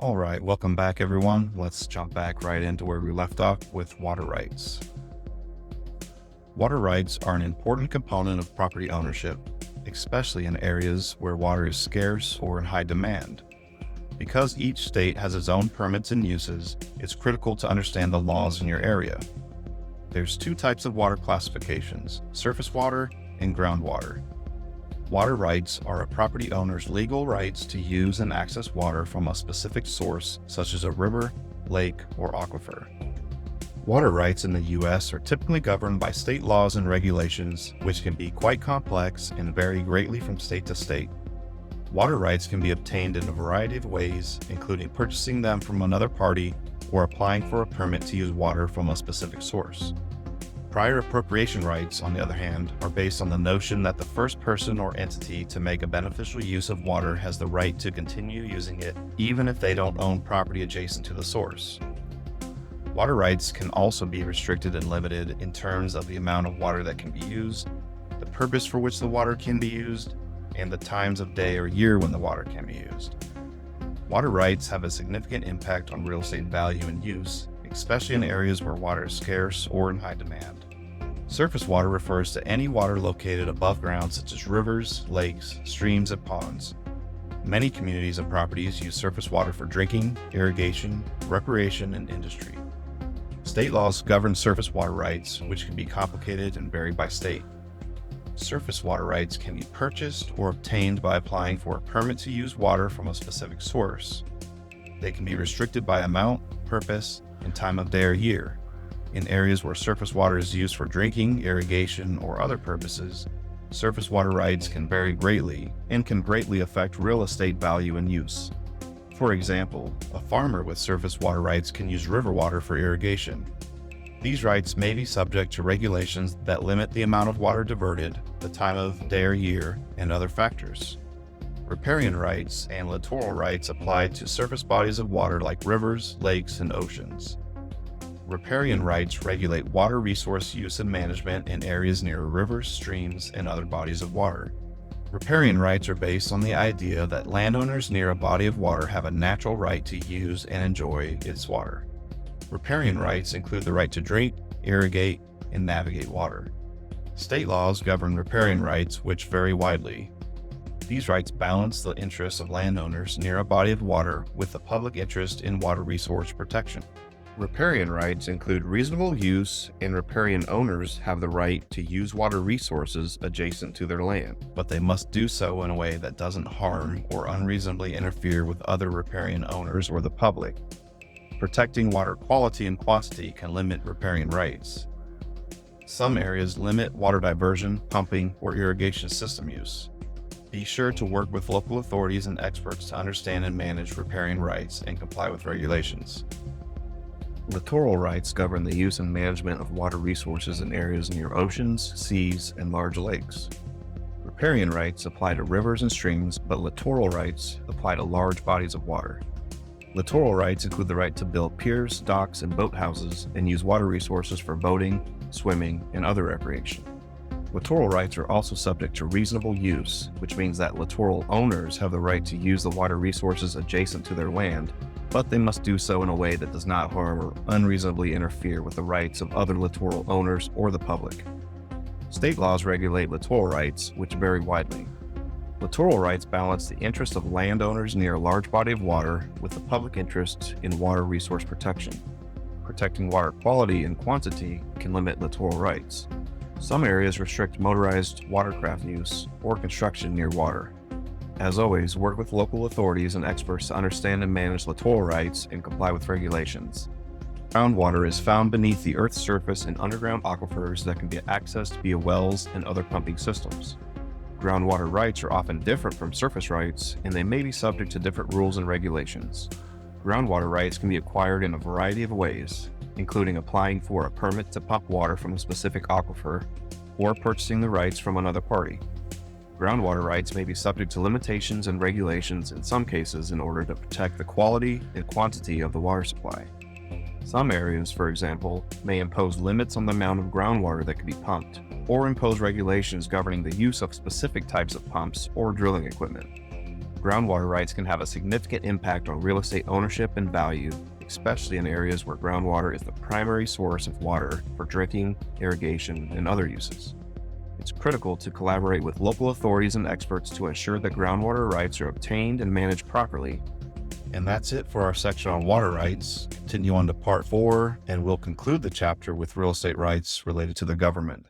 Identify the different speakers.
Speaker 1: All right, welcome back, everyone. Let's jump back right into where we left off with water rights. Water rights are an important component of property ownership, especially in areas where water is scarce or in high demand. Because each state has its own permits and uses, it's critical to understand the laws in your area. There's two types of water classifications: surface water and groundwater. Water rights are a property owner's legal rights to use and access water from a specific source, such as a river, lake, or aquifer. Water rights in the U.S. are typically governed by state laws and regulations, which can be quite complex and vary greatly from state to state. Water rights can be obtained in a variety of ways, including purchasing them from another party or applying for a permit to use water from a specific source. Prior appropriation rights, on the other hand, are based on the notion that the first person or entity to make a beneficial use of water has the right to continue using it, even if they don't own property adjacent to the source. Water rights can also be restricted and limited in terms of the amount of water that can be used, the purpose for which the water can be used, and the times of day or year when the water can be used. Water rights have a significant impact on real estate value and use, especially in areas where water is scarce or in high demand. Surface water refers to any water located above ground, such as rivers, lakes, streams, and ponds. Many communities and properties use surface water for drinking, irrigation, recreation, and industry. State laws govern surface water rights, which can be complicated and vary by state. Surface water rights can be purchased or obtained by applying for a permit to use water from a specific source. They can be restricted by amount, purpose, and time of day or year. In areas where surface water is used for drinking, irrigation, or other purposes, surface water rights can vary greatly and can greatly affect real estate value and use. For example, a farmer with surface water rights can use river water for irrigation. These rights may be subject to regulations that limit the amount of water diverted, the time of day or year, and other factors. Riparian rights and littoral rights apply to surface bodies of water like rivers, lakes, and oceans. Riparian rights regulate water resource use and management in areas near rivers, streams, and other bodies of water. Riparian rights are based on the idea that landowners near a body of water have a natural right to use and enjoy its water. Riparian rights include the right to drink, irrigate, and navigate water. State laws govern riparian rights, which vary widely. These rights balance the interests of landowners near a body of water with the public interest in water resource protection. Riparian rights include reasonable use, and riparian owners have the right to use water resources adjacent to their land, but they must do so in a way that doesn't harm or unreasonably interfere with other riparian owners or the public. Protecting water quality and quantity can limit riparian rights. Some areas limit water diversion, pumping, or irrigation system use. Be sure to work with local authorities and experts to understand and manage riparian rights and comply with regulations. Littoral rights govern the use and management of water resources in areas near oceans, seas, and large lakes. Riparian rights apply to rivers and streams, but littoral rights apply to large bodies of water. Littoral rights include the right to build piers, docks, and boathouses and use water resources for boating, swimming, and other recreation. Littoral rights are also subject to reasonable use, which means that littoral owners have the right to use the water resources adjacent to their land, but they must do so in a way that does not harm or unreasonably interfere with the rights of other littoral owners or the public. State laws regulate littoral rights, which vary widely. Littoral rights balance the interest of landowners near a large body of water with the public interest in water resource protection. Protecting water quality and quantity can limit littoral rights. Some areas restrict motorized watercraft use or construction near water. As always, work with local authorities and experts to understand and manage littoral rights and comply with regulations. Groundwater is found beneath the Earth's surface in underground aquifers that can be accessed via wells and other pumping systems. Groundwater rights are often different from surface rights, and they may be subject to different rules and regulations. Groundwater rights can be acquired in a variety of ways, including applying for a permit to pump water from a specific aquifer or purchasing the rights from another party. Groundwater rights may be subject to limitations and regulations in some cases in order to protect the quality and quantity of the water supply. Some areas, for example, may impose limits on the amount of groundwater that can be pumped, or impose regulations governing the use of specific types of pumps or drilling equipment.
Speaker 2: Groundwater rights can have a significant impact on real estate ownership and value, especially in areas where groundwater is the primary source of water for drinking, irrigation, and other uses. It's critical to collaborate with local authorities and experts to ensure that groundwater rights are obtained and managed properly.
Speaker 1: And that's it for our section on water rights. Continue on to part 4, and we'll conclude the chapter with real estate rights related to the government.